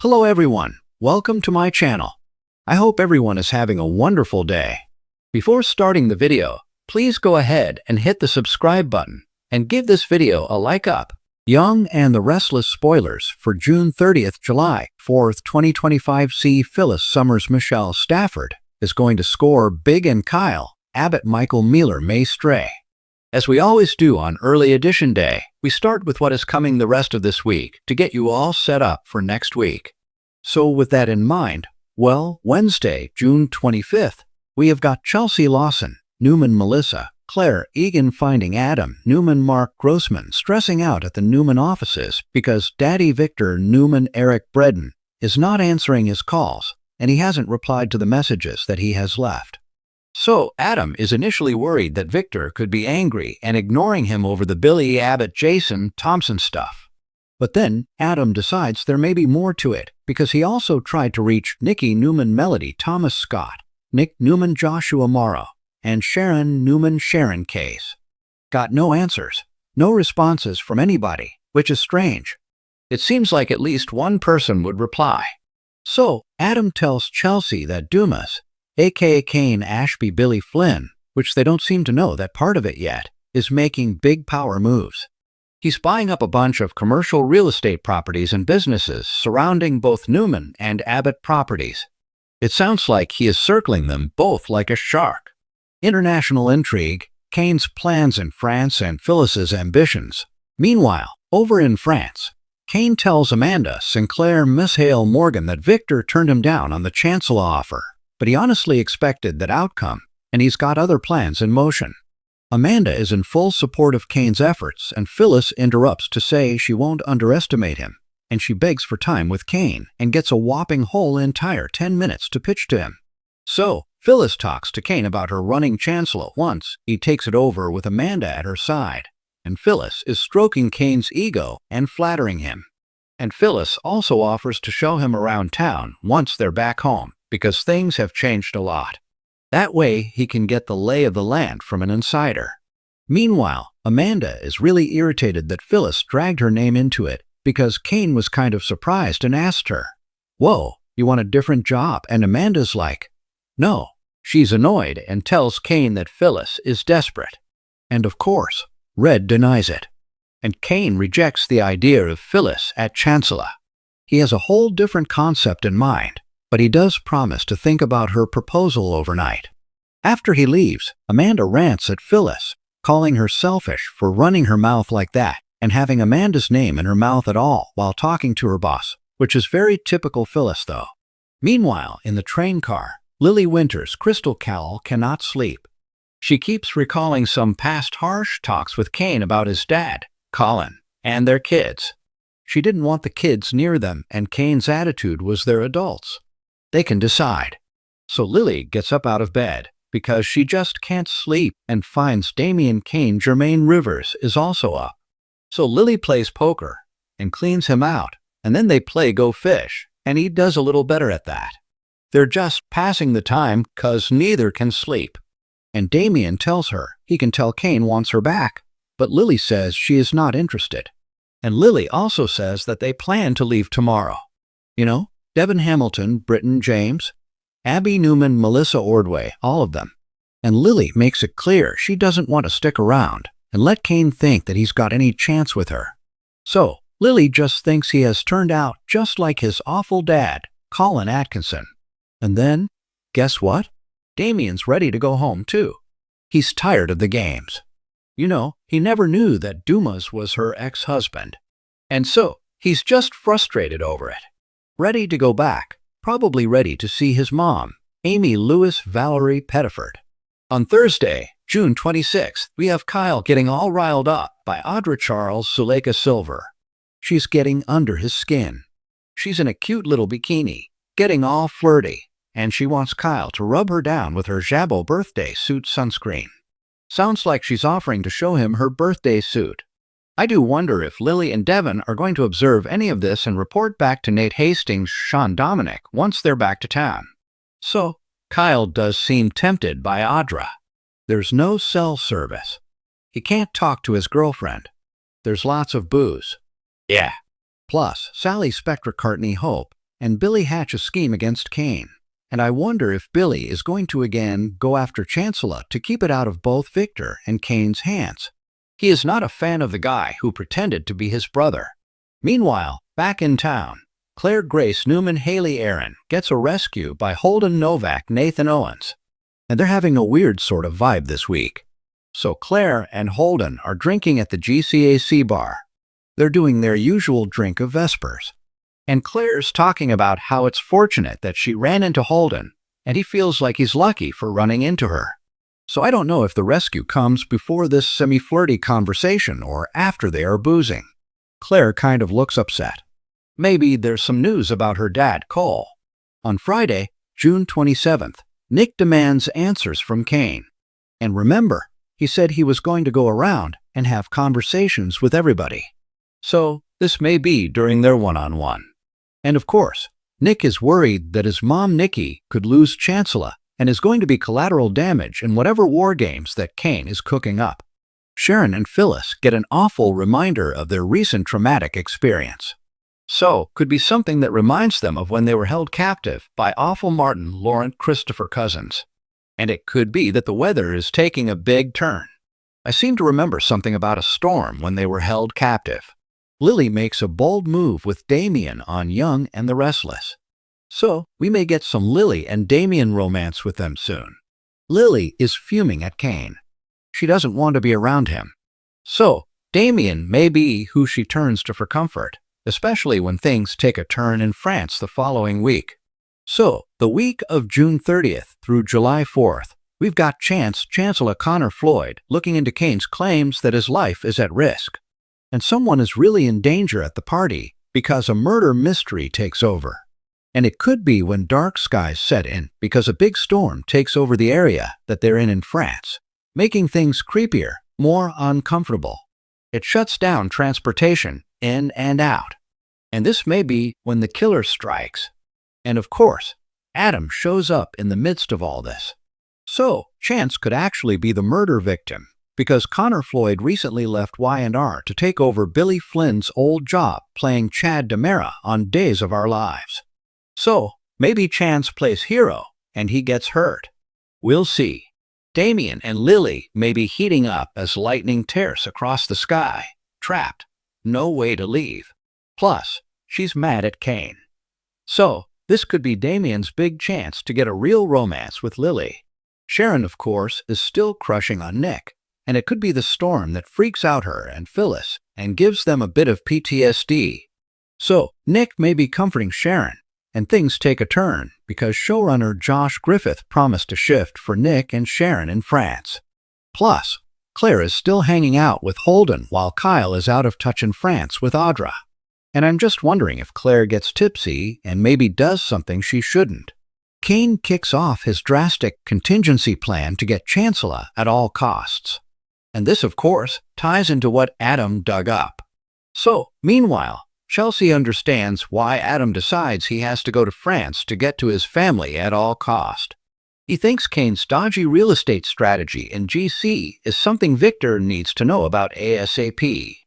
Hello everyone, welcome to my channel. I hope everyone is having a wonderful day. Before starting the video, please go ahead and hit the subscribe button and give this video a like up. Young and the Restless spoilers for June 30th, July 4th, 2025 see Phyllis Summers Michelle Stafford is going to score big and Kyle, Abbott Michael Mealer may stray. As we always do on Early Edition Day, we start with what is coming the rest of this week to get you all set up for next week. So with that in mind, Wednesday, June 25th, we have got Chelsea Lawson, Newman Melissa, Claire Egan finding Adam Newman Mark Grossman stressing out at the Newman offices because Daddy Victor Newman Eric Bredin is not answering his calls and he hasn't replied to the messages that he has left. So Adam is initially worried that Victor could be angry and ignoring him over the Billy Abbott Jason Thompson stuff. But then Adam decides there may be more to it because he also tried to reach Nikki Newman Melody Thomas Scott, Nick Newman Joshua Morrow, and Sharon Newman Sharon Case. Got no answers, no responses from anybody, which is strange. It seems like at least one person would reply. So Adam tells Chelsea that Dumas, aka Kane Ashby Billy Flynn, which they don't seem to know that part of it yet, is making big power moves. He's buying up a bunch of commercial real estate properties and businesses surrounding both Newman and Abbott properties. It sounds like he is circling them both like a shark. International intrigue, Kane's plans in France and Phyllis's ambitions. Meanwhile, over in France, Kane tells Amanda Sinclair Miss Hale Morgan that Victor turned him down on the Chancellor offer, but he honestly expected that outcome, and he's got other plans in motion. Amanda is in full support of Kane's efforts, and Phyllis interrupts to say she won't underestimate him, and she begs for time with Kane and gets a whopping whole entire 10 minutes to pitch to him. So, Phyllis talks to Kane about her running Chancellor once he takes it over with Amanda at her side, and Phyllis is stroking Kane's ego and flattering him. And Phyllis also offers to show him around town once they're back home, because things have changed a lot. That way, he can get the lay of the land from an insider. Meanwhile, Amanda is really irritated that Phyllis dragged her name into it because Kane was kind of surprised and asked her, "Whoa, you want a different job?" And Amanda's like, "No." She's annoyed and tells Kane that Phyllis is desperate. And of course, Red denies it. And Kane rejects the idea of Phyllis at Chancellor. He has a whole different concept in mind, but he does promise to think about her proposal overnight. After he leaves, Amanda rants at Phyllis, calling her selfish for running her mouth like that and having Amanda's name in her mouth at all while talking to her boss, which is very typical Phyllis though. Meanwhile, in the train car, Lily Winters' Crystal Cowell cannot sleep. She keeps recalling some past harsh talks with Kane about his dad, Colin, and their kids. She didn't want the kids near them, and Kane's attitude was they're adults. They can decide. So Lily gets up out of bed because she just can't sleep and finds Damian Kane Jermaine Rivers is also up. So Lily plays poker and cleans him out, and then they play Go Fish, and he does a little better at that. They're just passing the time 'cause neither can sleep. And Damian tells her he can tell Kane wants her back, but Lily says she is not interested. And Lily also says that they plan to leave tomorrow. You know, Devin Hamilton, Britton James, Abby Newman, Melissa Ordway, all of them. And Lily makes it clear she doesn't want to stick around and let Kane think that he's got any chance with her. So, Lily just thinks he has turned out just like his awful dad, Colin Atkinson. And then, guess what? Damian's ready to go home too. He's tired of the games. You know, he never knew that Dumas was her ex-husband. And so, he's just frustrated over it. Ready to go back, probably ready to see his mom, Amy Lewis Valerie Pettiford. On Thursday, June 26th, we have Kyle getting all riled up by Audra Charles Suleika Silver. She's getting under his skin. She's in a cute little bikini, getting all flirty, and she wants Kyle to rub her down with her Jabot birthday suit sunscreen. Sounds like she's offering to show him her birthday suit. I do wonder if Lily and Devin are going to observe any of this and report back to Nate Hastings' Sean Dominic once they're back to town. So, Kyle does seem tempted by Audra. There's no cell service. He can't talk to his girlfriend. There's lots of booze. Yeah. Plus, Sally Spectra Courtney Hope and Billy hatch a scheme against Kane. And I wonder if Billy is going to again go after Chancellor to keep it out of both Victor and Kane's hands. He is not a fan of the guy who pretended to be his brother. Meanwhile, back in town, Claire Grace Newman Haley Aaron gets a rescue by Holden Novak Nathan Owens. And they're having a weird sort of vibe this week. So Claire and Holden are drinking at the GCAC bar. They're doing their usual drink of Vespers. And Claire's talking about how it's fortunate that she ran into Holden, and he feels like he's lucky for running into her. So I don't know if the rescue comes before this semi-flirty conversation or after they are boozing. Claire kind of looks upset. Maybe there's some news about her dad, Cole. On Friday, June 27th, Nick demands answers from Kane. And remember, he said he was going to go around and have conversations with everybody. So this may be during their one-on-one. And of course, Nick is worried that his mom Nikki could lose Chancellor and is going to be collateral damage in whatever war games that Kane is cooking up. Sharon and Phyllis get an awful reminder of their recent traumatic experience. So, could be something that reminds them of when they were held captive by awful Martin Laurent Christopher Cousins. And it could be that the weather is taking a big turn. I seem to remember something about a storm when they were held captive. Lily makes a bold move with Damien on Young and the Restless. So, we may get some Lily and Damien romance with them soon. Lily is fuming at Kane. She doesn't want to be around him. So, Damien may be who she turns to for comfort, especially when things take a turn in France the following week. So, the week of June 30th through July 4th, we've got Chancellor Connor Floyd looking into Kane's claims that his life is at risk. And someone is really in danger at the party because a murder mystery takes over. And it could be when dark skies set in because a big storm takes over the area that they're in France, making things creepier, more uncomfortable. It shuts down transportation in and out. And this may be when the killer strikes. And of course, Adam shows up in the midst of all this. So, Chance could actually be the murder victim, because Connor Floyd recently left Y&R to take over Billy Flynn's old job playing Chad DiMera on Days of Our Lives. So, maybe Chance plays hero and he gets hurt. We'll see. Damien and Lily may be heating up as lightning tears across the sky, trapped, no way to leave. Plus, she's mad at Kane. So, this could be Damien's big chance to get a real romance with Lily. Sharon, of course, is still crushing on Nick, and it could be the storm that freaks out her and Phyllis and gives them a bit of PTSD. So, Nick may be comforting Sharon, and things take a turn because showrunner Josh Griffith promised to shift for Nick and Sharon in France. Plus, Claire is still hanging out with Holden while Kyle is out of touch in France with Audra. And I'm just wondering if Claire gets tipsy and maybe does something she shouldn't. Kane kicks off his drastic contingency plan to get Chancellor at all costs. And this, of course, ties into what Adam dug up. So, meanwhile, Chelsea understands why Adam decides he has to go to France to get to his family at all cost. He thinks Kane's dodgy real estate strategy in GC is something Victor needs to know about ASAP.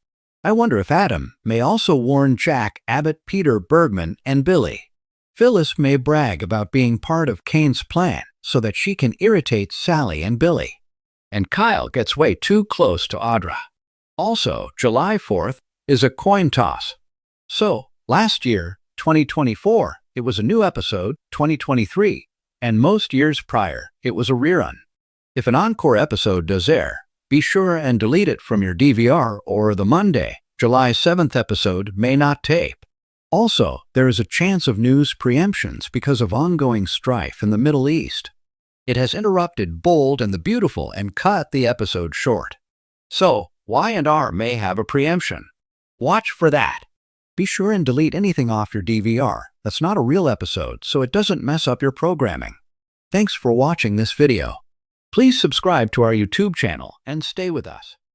I wonder if Adam may also warn Jack, Abbott, Peter, Bergman, and Billy. Phyllis may brag about being part of Kane's plan so that she can irritate Sally and Billy. And Kyle gets way too close to Audra. Also, July 4th is a coin toss. So, last year, 2024, it was a new episode, 2023, and most years prior, it was a rerun. If an encore episode does air, be sure and delete it from your DVR or the Monday, July 7th episode may not tape. Also, there is a chance of news preemptions because of ongoing strife in the Middle East. It has interrupted Bold and the Beautiful and cut the episode short. So, Y&R may have a preemption. Watch for that. Be sure and delete anything off your DVR that's not a real episode so it doesn't mess up your programming. Thanks for watching this video. Please subscribe to our YouTube channel and stay with us.